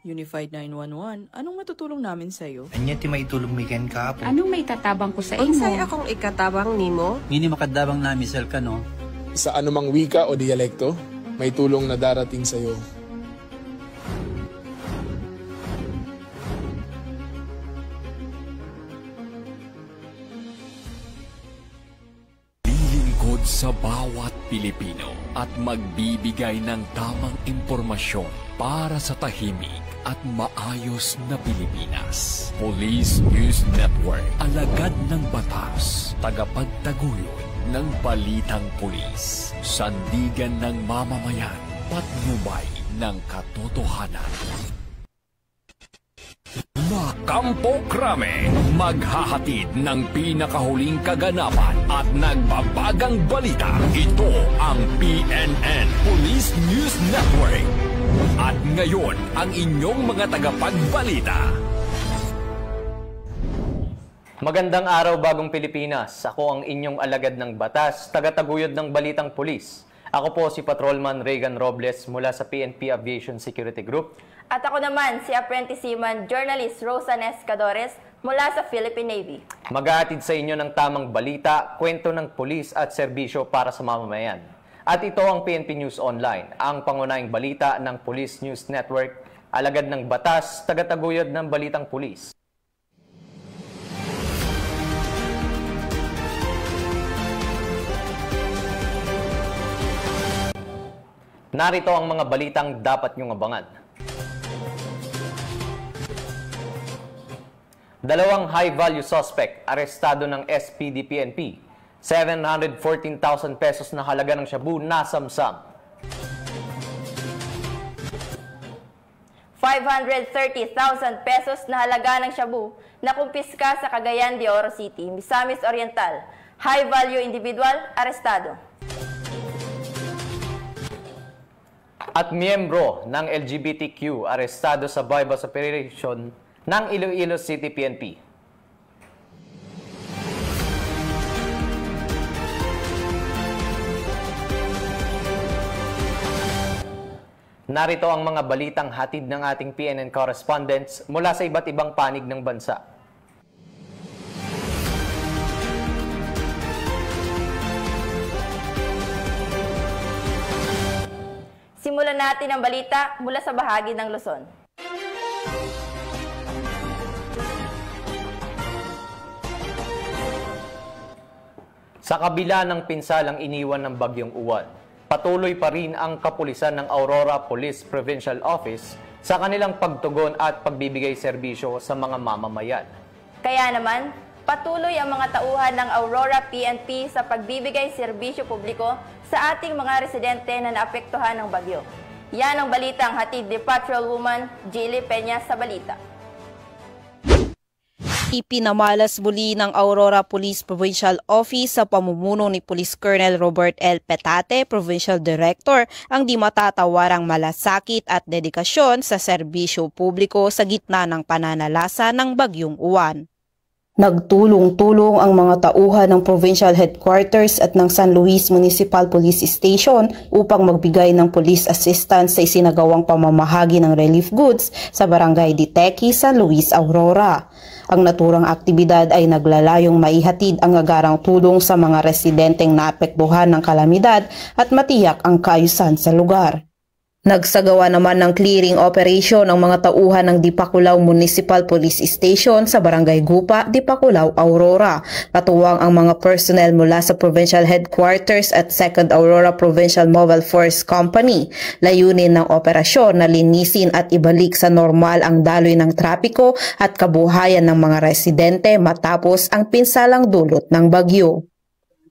Unified 911, anong matutulong namin sa'yo? Anya ti maitulong mi ken kapo. Anong may tatabang ko sa imo? Unsay akong ikatabang nimo? Ngini makadabang na misal ka no. Sa anumang wika o dialekto, may tulong na darating sa iyo. Lilingkod sa bawat Pilipino at magbibigay ng tamang impormasyon para sa tahimik at maayos na Pilipinas. Police News Network, alagad ng batas, tagapagtaguyod ng balitang pulis, sandigan ng mamamayan, patnubay ng katotohanan. Kampo Krame, maghahatid ng pinakahuling kaganapan at nagbabagang balita. Ito ang PNN Police News Network. At ngayon, ang inyong mga tagapagbalita. Magandang araw, Bagong Pilipinas. Ako ang inyong alagad ng batas, tagataguyod ng balitang pulis. Ako po si Patrolman Regan Robles mula sa PNP Aviation Security Group. At ako naman si Apprentice Seaman Journalist Rosa Nescadores mula sa Philippine Navy. Maghahatid sa inyo ng tamang balita, kwento ng pulis at serbisyo para sa mamamayan. At ito ang PNP News Online, ang pangunahing balita ng Police News Network, alagad ng batas, tagataguyod ng balitang pulis. Narito ang mga balitang dapat niyong abangan. Dalawang high-value suspect arestado ng SPD-PNP. 714,000 pesos na halaga ng shabu nasamsam. 530,000 pesos na halaga ng shabu na kumpiska sa Cagayan de Oro City, Misamis Oriental. High-value individual arestado. At miyembro ng LGBTQ arestado sa bypass operation ng Iloilo City PNP. Narito ang mga balitang hatid ng ating PNN correspondents mula sa iba't ibang panig ng bansa. Simulan natin ang balita mula sa bahagi ng Luzon. Sa kabila ng pinsalang iniwan ng Bagyong Uwan, patuloy pa rin ang kapulisan ng Aurora Police Provincial Office sa kanilang pagtugon at pagbibigay serbisyo sa mga mamamayan. Kaya naman, patuloy ang mga tauhan ng Aurora PNP sa pagbibigay serbisyo publiko sa ating mga residente na naapektuhan ng bagyo. Yan ang balitang hatid ni Patrolwoman Jilly Peña sa balita. Ipinamalas muli ng Aurora Police Provincial Office sa pamumuno ni Police Colonel Robert L. Petate, Provincial Director, ang di matatawarang malasakit at dedikasyon sa serbisyo publiko sa gitna ng pananalasa ng Bagyong Uwan. Nagtulong-tulong ang mga tauhan ng Provincial Headquarters at ng San Luis Municipal Police Station upang magbigay ng police assistance sa isinagawang pamamahagi ng relief goods sa Barangay Ditequi, San Luis, Aurora. Ang naturang aktibidad ay naglalayong maihatid ang agarang tulong sa mga residenteng naapektuhan ng kalamidad at matiyak ang kaayusan sa lugar. Nagsagawa naman ng clearing operation ang mga tauhan ng Dipakulaw Municipal Police Station sa Barangay Gupa, Dipakulaw, Aurora. Katuwang ang mga personnel mula sa Provincial Headquarters at 2nd Aurora Provincial Mobile Force Company. Layunin ng operasyon na linisin at ibalik sa normal ang daloy ng trapiko at kabuhayan ng mga residente matapos ang pinsalang dulot ng bagyo.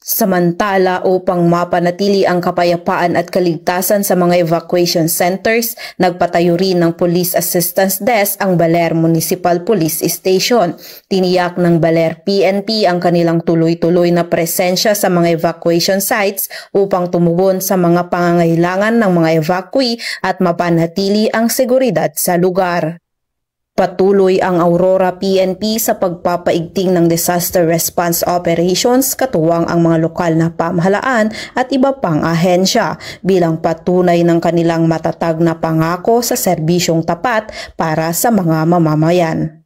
Samantala, upang mapanatili ang kapayapaan at kaligtasan sa mga evacuation centers, nagpatayo rin ng Police Assistance Desk ang Baler Municipal Police Station. Tiniyak ng Baler PNP ang kanilang tuloy-tuloy na presensya sa mga evacuation sites upang tumugon sa mga pangangailangan ng mga evacuee at mapanatili ang seguridad sa lugar. Patuloy ang Aurora PNP sa pagpapaigting ng disaster response operations katuwang ang mga lokal na pamahalaan at iba pang ahensya bilang patunay ng kanilang matatag na pangako sa serbisyong tapat para sa mga mamamayan.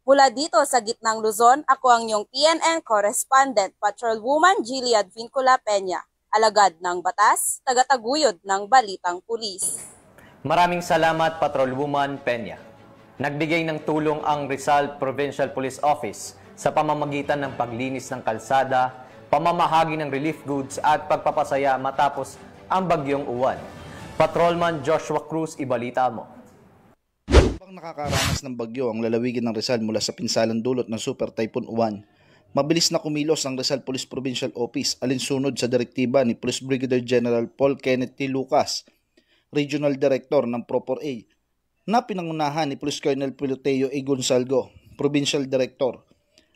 Mula dito sa gitnang Luzon, ako ang iyong PNN correspondent, Patrolwoman Jilliad Vincula Peña. Alagad ng batas, tagataguyod ng balitang pulis. Maraming salamat, Patrolwoman Peña. Nagbigay ng tulong ang Rizal Provincial Police Office sa pamamagitan ng paglinis ng kalsada, pamamahagi ng relief goods at pagpapasaya matapos ang bagyong Uwan. Patrolman Joshua Cruz, ibalita mo. Habang nakakaranas ng bagyo ang lalawigan ng Rizal mula sa pinsalang dulot ng Super Typhoon Uwan, mabilis na kumilos ang Rizal Police Provincial Office alinsunod sa direktiba ni Police Brigadier General Paul Kenneth T. Lucas, Regional Director ng Propor A, na pinangunahan ni Police Colonel Piloteo A. Gonzalgo, Provincial Director.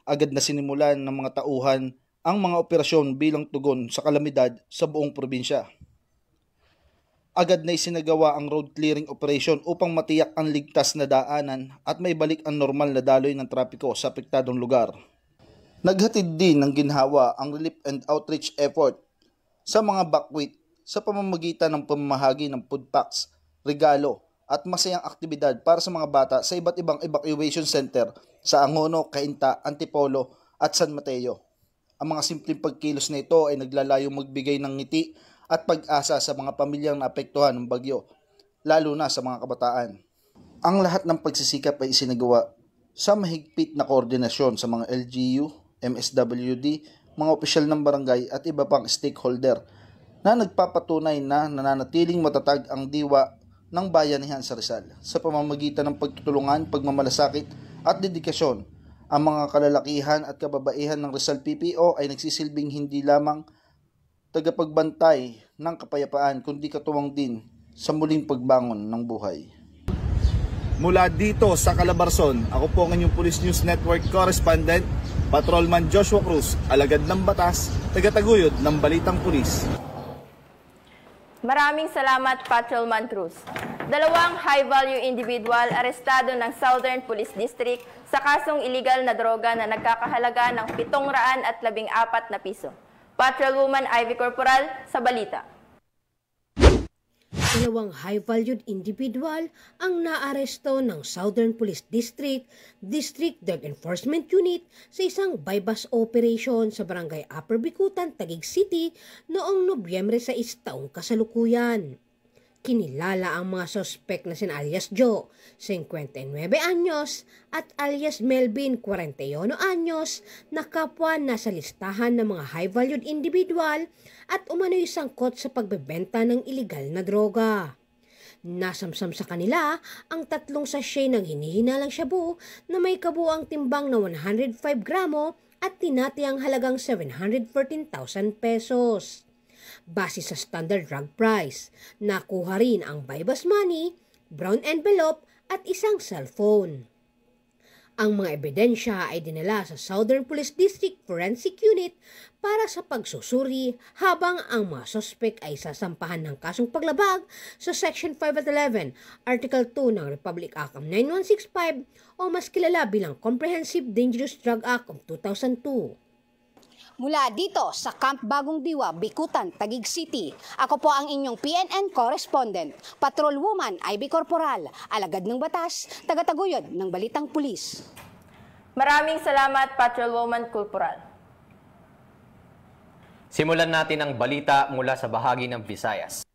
Agad na sinimulan ng mga tauhan ang mga operasyon bilang tugon sa kalamidad sa buong probinsya. Agad na isinagawa ang road clearing operation upang matiyak ang ligtas na daanan at maibalik ang normal na daloy ng trapiko sa apektadong lugar. Naghatid din ng ginhawa ang relief and outreach effort sa mga bakwit sa pamamagitan ng pamamahagi ng food packs, regalo at masayang aktibidad para sa mga bata sa iba't ibang evacuation center sa Angono, Cainta, Antipolo at San Mateo. Ang mga simpleng pagkilos na ito ay naglalayong magbigay ng ngiti at pag-asa sa mga pamilyang naapektuhan ng bagyo, lalo na sa mga kabataan. Ang lahat ng pagsisikap ay isinagawa sa mahigpit na koordinasyon sa mga LGU, MSWD, mga opisyal ng barangay at iba pang stakeholder na nagpapatunay na nananatiling matatag ang diwa ng bayanihan sa Rizal sa pamamagitan ng pagtutulungan, pagmamalasakit at dedikasyon. Ang mga kalalakihan at kababaihan ng Rizal PPO ay nagsisilbing hindi lamang tagapagbantay ng kapayapaan kundi katuwang din sa muling pagbangon ng buhay. Mula dito sa Calabarzon, ako po ang inyong Police News Network correspondent, Patrolman Joshua Cruz, alagad ng batas, tagataguyod ng balitang pulis. Maraming salamat, Patrolman Cruz. 2 high-value individual arestado ng Southern Police District sa kasong illegal na droga na nagkakahalaga ng 714 na piso. Patrolwoman Ivy Corporal sa balita. 2 high-valued individual ang naaresto ng Southern Police District, District Drug Enforcement Unit sa isang bypass operation sa Barangay Upper Bicutan, Taguig City noong Nobyembre 6 taong kasalukuyan. Kinilala ang mga sospek na sina alias Joe, 59 anyos, at alias Melvin, 41 anyos, na kapwa nasa listahan ng mga high-valued individual at umano'y sangkot sa pagbebenta ng iligal na droga. Nasamsam sa kanila ang 3 sachet ng hinihinalang shabu na may kabuang timbang na 105 gramo at tinatiyang halagang 714,000 pesos. Base sa standard drug price, nakuha rin ang bypass money, brown envelope at isang cellphone. Ang mga ebidensya ay dinala sa Southern Police District Forensic Unit para sa pagsusuri habang ang mga sospek ay sasampahan ng kasong paglabag sa Section 5 at 11, Article 2 ng Republic Act of 9165 o mas kilala bilang Comprehensive Dangerous Drug Act of 2002. Mula dito sa Camp Bagong Diwa, Bicutan, Taguig City, ako po ang inyong PNN correspondent, Patrolwoman Ivy Corporal, alagad ng batas, tagataguyod ng balitang pulis. Maraming salamat, Patrolwoman Corporal. Simulan natin ang balita mula sa bahagi ng Visayas.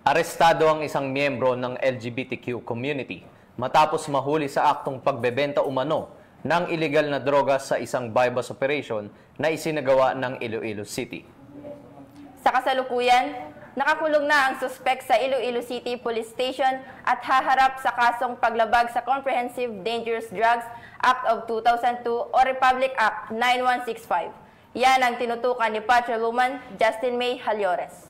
Arestado ang isang miyembro ng LGBTQ community matapos mahuli sa aktong pagbebenta umano ng iligal na droga sa isang bypass operation na isinagawa ng Iloilo City. Sa kasalukuyan, nakakulong na ang suspek sa Iloilo City Police Station at haharap sa kasong paglabag sa Comprehensive Dangerous Drugs Act of 2002 o Republic Act 9165. Yan ang tinutukan ni Patrolwoman Justin May Halyores.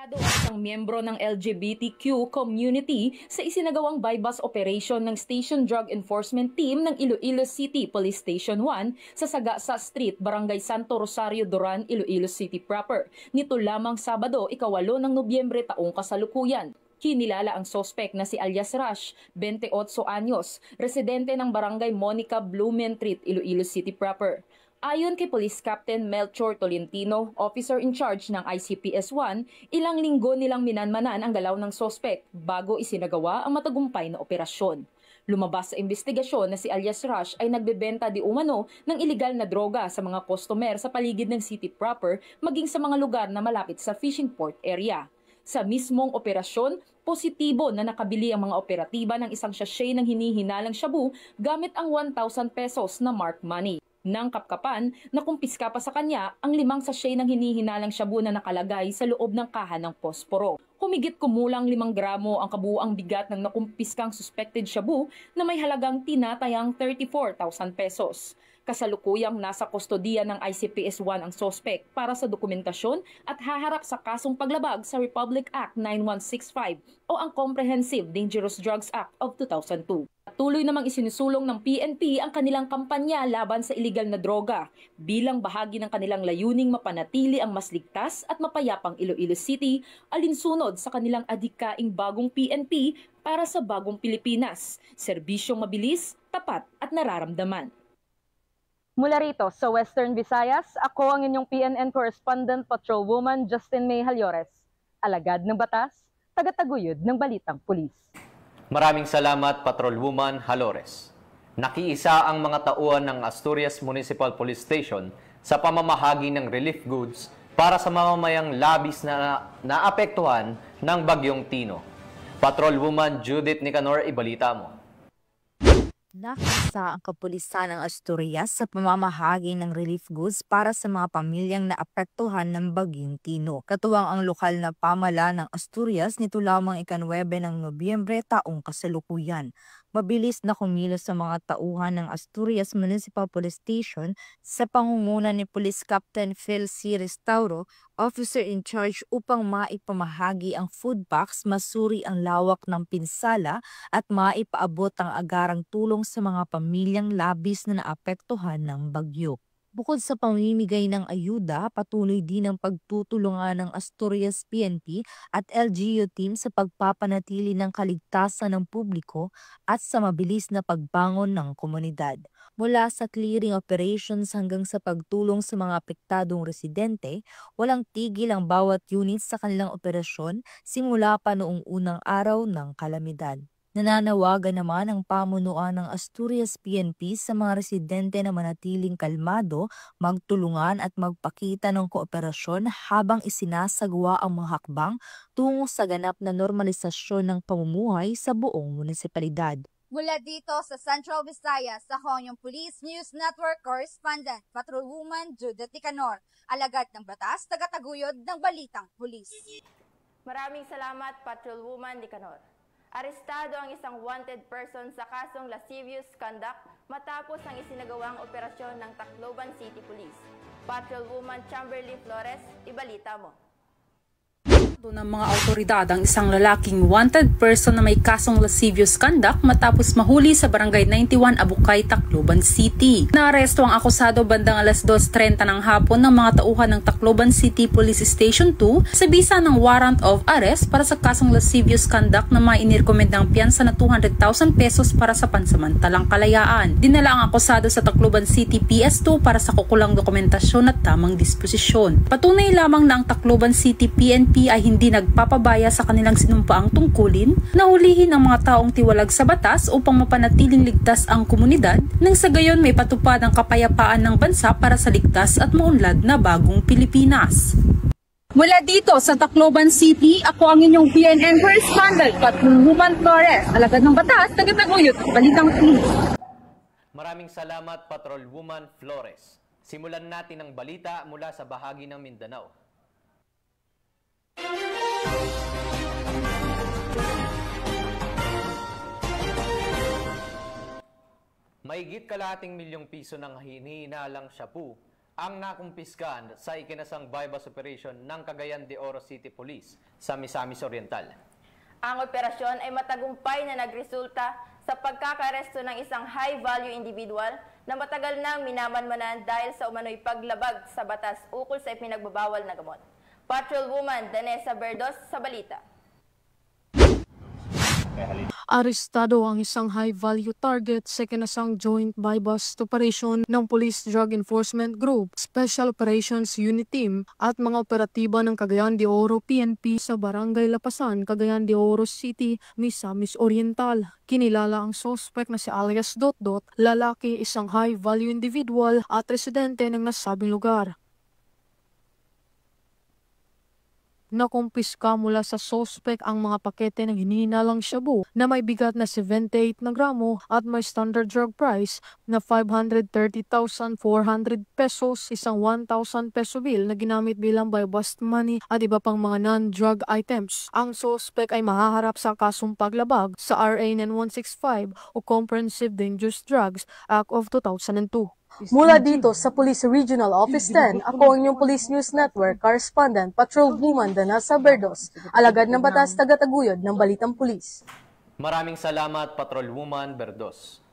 Arestado ang isang miyembro ng LGBTQ community sa isinagawang bypass operation ng Station Drug Enforcement Team ng Iloilo City Police Station 1 sa Sagasa Street, Barangay Santo Rosario, Duran, Iloilo City proper. Nito lamang Sabado, 8 ng Nobyembre taong kasalukuyan. Kinilala ang sospek na si alias Rush, 28 anyos, residente ng Barangay Monica Blumentritt, Iloilo City proper. Ayon kay Police Captain Melchor Tolentino, officer in charge ng ICPS-1, ilang linggo nilang minanmanan ang galaw ng sospek bago isinagawa ang matagumpay na operasyon. Lumabas sa investigasyon na si alias Rush ay nagbebenta di umano ng ilegal na droga sa mga customer sa paligid ng city proper maging sa mga lugar na malapit sa fishing port area. Sa mismong operasyon, positibo na nakabili ang mga operatiba ng isang sachet ng hinihinalang shabu gamit ang 1,000 pesos na mark money. Nang kapkapan, nakumpiska pa sa kanya ang 5 sachet ng hinihinalang shabu na nakalagay sa loob ng kaha ng posporo. Humigit kumulang 5 gramo ang kabuuang bigat ng nakumpiskang suspected shabu na may halagang tinatayang 34,000 pesos. Kasalukuyang nasa kustodiya ng ICPS-1 ang sospek para sa dokumentasyon at haharap sa kasong paglabag sa Republic Act 9165 o ang Comprehensive Dangerous Drugs Act of 2002. Tuloy namang isinusulong ng PNP ang kanilang kampanya laban sa iligal na droga bilang bahagi ng kanilang layuning mapanatili ang mas ligtas at mapayapang Iloilo City alinsunod sa kanilang adhikaing bagong PNP para sa bagong Pilipinas, serbisyong mabilis, tapat at nararamdaman. Mula rito sa Western Visayas, ako ang inyong PNN correspondent patrolwoman Justin May Halyores, alagad ng batas, tagataguyod ng balitang pulis. Maraming salamat, Patrolwoman Halores. Nakiisa ang mga tauhan ng Asturias Municipal Police Station sa pamamahagi ng relief goods para sa mamamayang labis na naapektuhan ng Bagyong Tino. Patrolwoman Judith Nicanor, ibalita mo. Nakiisa ang kapulisan ng Asturias sa pamamahagi ng relief goods para sa mga pamilyang naapektuhan ng Bagyong Tino. Katuwang ang lokal na pamahala ng Asturias nito lamang 9 ng Nobyembre taong kasalukuyan. Mabilis na kumilos sa mga tauhan ng Asturias Municipal Police Station sa pangunguna ni Police Captain Phil C. Restauro, officer in charge upang maipamahagi ang food box, masuri ang lawak ng pinsala at maipaabot ang agarang tulong sa mga pamilyang labis na naapektuhan ng bagyo. Bukod sa pamimigay ng ayuda, patuloy din ang pagtutulungan ng Asturias PNP at LGU team sa pagpapanatili ng kaligtasan ng publiko at sa mabilis na pagbangon ng komunidad. Mula sa clearing operations hanggang sa pagtulong sa mga apektadong residente, walang tigil ang bawat unit sa kanilang operasyon simula pa noong unang araw ng kalamidad. Nananawagan naman ang pamunuan ng Asturias PNP sa mga residente na manatiling kalmado, magtulungan at magpakita ng kooperasyon habang isinasagawa ang mga hakbang tungo sa ganap na normalisasyon ng pamumuhay sa buong munisipalidad. Mula dito sa Central Visayas, ako ang Police News Network Correspondent, Patrolwoman Judith Nicanor, alagad ng batas, tagataguyod ng balitang pulis. Maraming salamat, Patrolwoman Nicanor. Arestado ang isang wanted person sa kasong lascivious conduct matapos ang isinagawang operasyon ng Tacloban City Police. Patrolwoman Chamberly Flores, ibalita mo. Ng mga autoridad ang isang lalaking wanted person na may kasong lascivious conduct matapos mahuli sa Barangay 91 Abukay, Tacloban City. Naaresto ang akusado bandang alas 2:30 ng hapon ng mga tauhan ng Tacloban City Police Station 2 sa bisa ng warrant of arrest para sa kasong lascivious conduct na may inirekomend ng piyansa na 200,000 pesos para sa pansamantalang kalayaan. Dinala ang akusado sa Tacloban City PS2 para sa kukulang dokumentasyon at tamang disposisyon. Patunay lamang na ang Tacloban City PNP ay hindi nagpapabaya sa kanilang sinumpaang tungkulin na hulihin ang mga taong tiwalag sa batas upang mapanatiling ligtas ang komunidad nang sa gayon may patupad ang kapayapaan ng bansa para sa ligtas at maunlad na bagong Pilipinas. Mula dito sa Tacloban City, ako ang inyong PNN correspondent, Patrolwoman Flores, alagad ng batas, tagataguyod ng balitang pulis. Maraming salamat, Patrolwoman Flores. Simulan natin ang balita mula sa bahagi ng Mindanao. Mahigit kalahating milyong piso ng hinihinalang shabu ang nakumpiskan sa ikinasang bypass operation ng Cagayan de Oro City Police sa Misamis Oriental. Ang operasyon ay matagumpay na nagresulta sa pagkakaresto ng isang high-value individual na matagal nang minamanmanan dahil sa umano'y paglabag sa batas ukol sa ipinagbabawal na gamot. Patrolwoman Danessa Berdos sa balita. Arestado ang isang high-value target sa ikinasang joint bypass operation ng Police Drug Enforcement Group, Special Operations Unit Team at mga operatiba ng Cagayan de Oro PNP sa Barangay Lapasan, Cagayan de Oro City, Misamis Oriental. Kinilala ang suspect na si alias Dot, lalaki, isang high-value individual at residente ng nasabing lugar. Nakumpiska mula sa suspect ang mga pakete ng hinihinalang shabu na may bigat na 78 na gramo at may standard drug price na 530,400 pesos, isang 1,000 peso bill na ginamit bilang bypass money at iba pang mga non-drug items. Ang suspect ay mahaharap sa kasong paglabag sa RA 9165 o Comprehensive Dangerous Drugs Act of 2002. Mula dito sa Police Regional Office 10, ako ang inyong Police News Network Correspondent Patrolwoman Danessa Berdos, alagad ng batas taga-taguyod ng Balitang Pulis. Maraming salamat, Patrolwoman Berdos.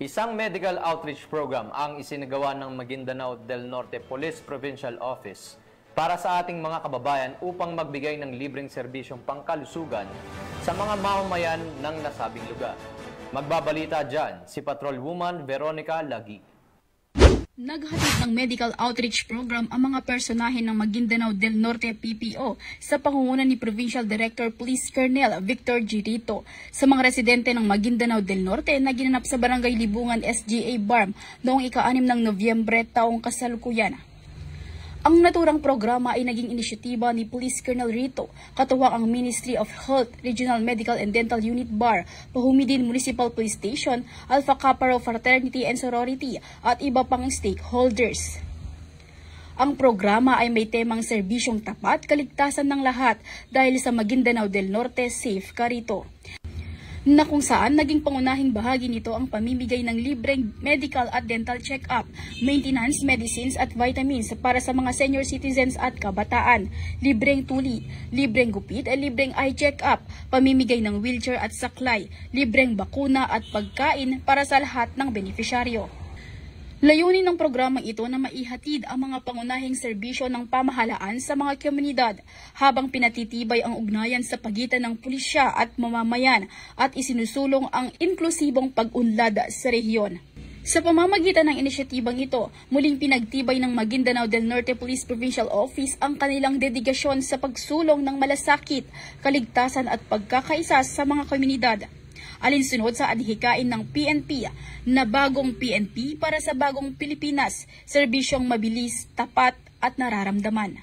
Isang medical outreach program ang isinagawa ng Maguindanao del Norte Police Provincial Office para sa ating mga kababayan upang magbigay ng libreng serbisyong pangkalusugan sa mga mamamayan ng nasabing lugar. Magbabalita dyan si Patrolwoman Veronica Lagi. Naghatid ng medical outreach program ang mga personahe ng Maguindanao del Norte PPO sa pangunguna ni Provincial Director Police Colonel Victor Girito sa mga residente ng Maguindanao del Norte na ginanap sa Barangay Libungan SGA Barm noong ika-6 ng Nobyembre taong kasalukuyan. Ang naturang programa ay naging inisyatiba ni Police Colonel Rito, katuwang ang Ministry of Health, Regional Medical and Dental Unit BAR, Pahumidin Municipal Police Station, Alpha Kappa Rho Fraternity and Sorority at iba pang stakeholders. Ang programa ay may temang serbisyong tapat, kaligtasan ng lahat dahil sa Maguindanao del Norte Safe ka rito, na kung saan naging pangunahing bahagi nito ang pamimigay ng libreng medical at dental check-up, maintenance, medicines at vitamins para sa mga senior citizens at kabataan, libreng tuli, libreng gupit at libreng eye check-up, pamimigay ng wheelchair at saklay, libreng bakuna at pagkain para sa lahat ng benepisyaryo. Layunin ng programang ito na maihatid ang mga pangunahing serbisyo ng pamahalaan sa mga komunidad habang pinatitibay ang ugnayan sa pagitan ng pulisya at mamamayan at isinusulong ang inklusibong pag-unlad sa rehiyon. Sa pamamagitan ng inisyatibang ito, muling pinagtibay ng Maguindanao del Norte Police Provincial Office ang kanilang dedikasyon sa pagsulong ng malasakit, kaligtasan at pagkakaisa sa mga komunidad. Alinsunod sa adhikain ng PNP na bagong PNP para sa bagong Pilipinas, serbisyong mabilis, tapat at nararamdaman.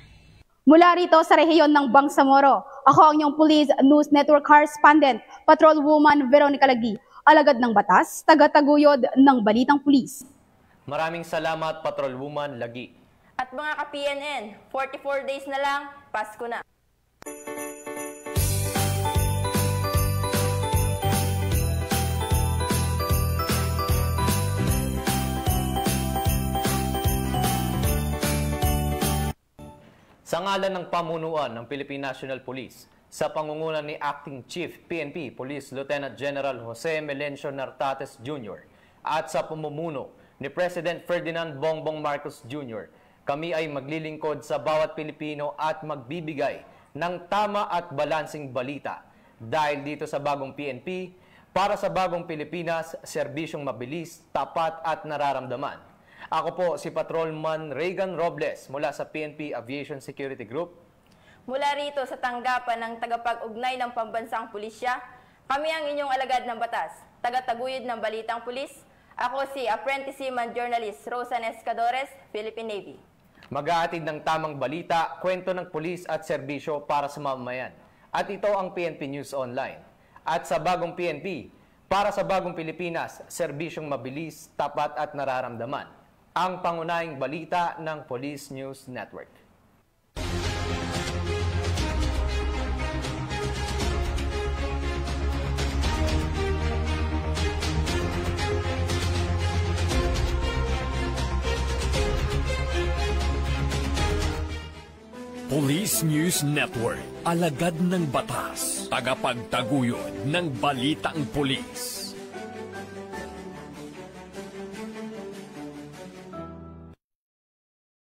Mula rito sa rehiyon ng Bangsamoro, ako ang inyong Police News Network Correspondent, Patrolwoman Veronica Lagi, alagad ng batas, taga-taguyod ng Balitang Pulis. Maraming salamat, Patrolwoman Lagi. At mga ka-PNN, 44 days na lang, Pasko na. Sa ngalan ng pamunuan ng Philippine National Police, sa pangunguna ni Acting Chief PNP Police Lieutenant General Jose Melencio Nartates Jr. at sa pamumuno ni President Ferdinand Bongbong Marcos Jr., kami ay maglilingkod sa bawat Pilipino at magbibigay ng tama at balansing balita dahil dito sa bagong PNP, para sa bagong Pilipinas, serbisyong mabilis, tapat at nararamdaman. Ako po si Patrolman Reagan Robles mula sa PNP Aviation Security Group. Mula rito sa tanggapan ng tagapag-ugnay ng pambansang pulisya, kami ang inyong alagad ng batas, taga-taguyod ng Balitang Pulis. Ako si Apprentice Seaman Journalist Rosan Escadores, Philippine Navy. Maghahatid ng tamang balita, kwento ng pulis at serbisyo para sa mamamayan. At ito ang PNP News Online. At sa bagong PNP, para sa bagong Pilipinas, serbisyong mabilis, tapat at nararamdaman. Ang pangunahing balita ng Police News Network. Police News Network, alagad ng batas, tagapagtaguyod ng balitang pulis.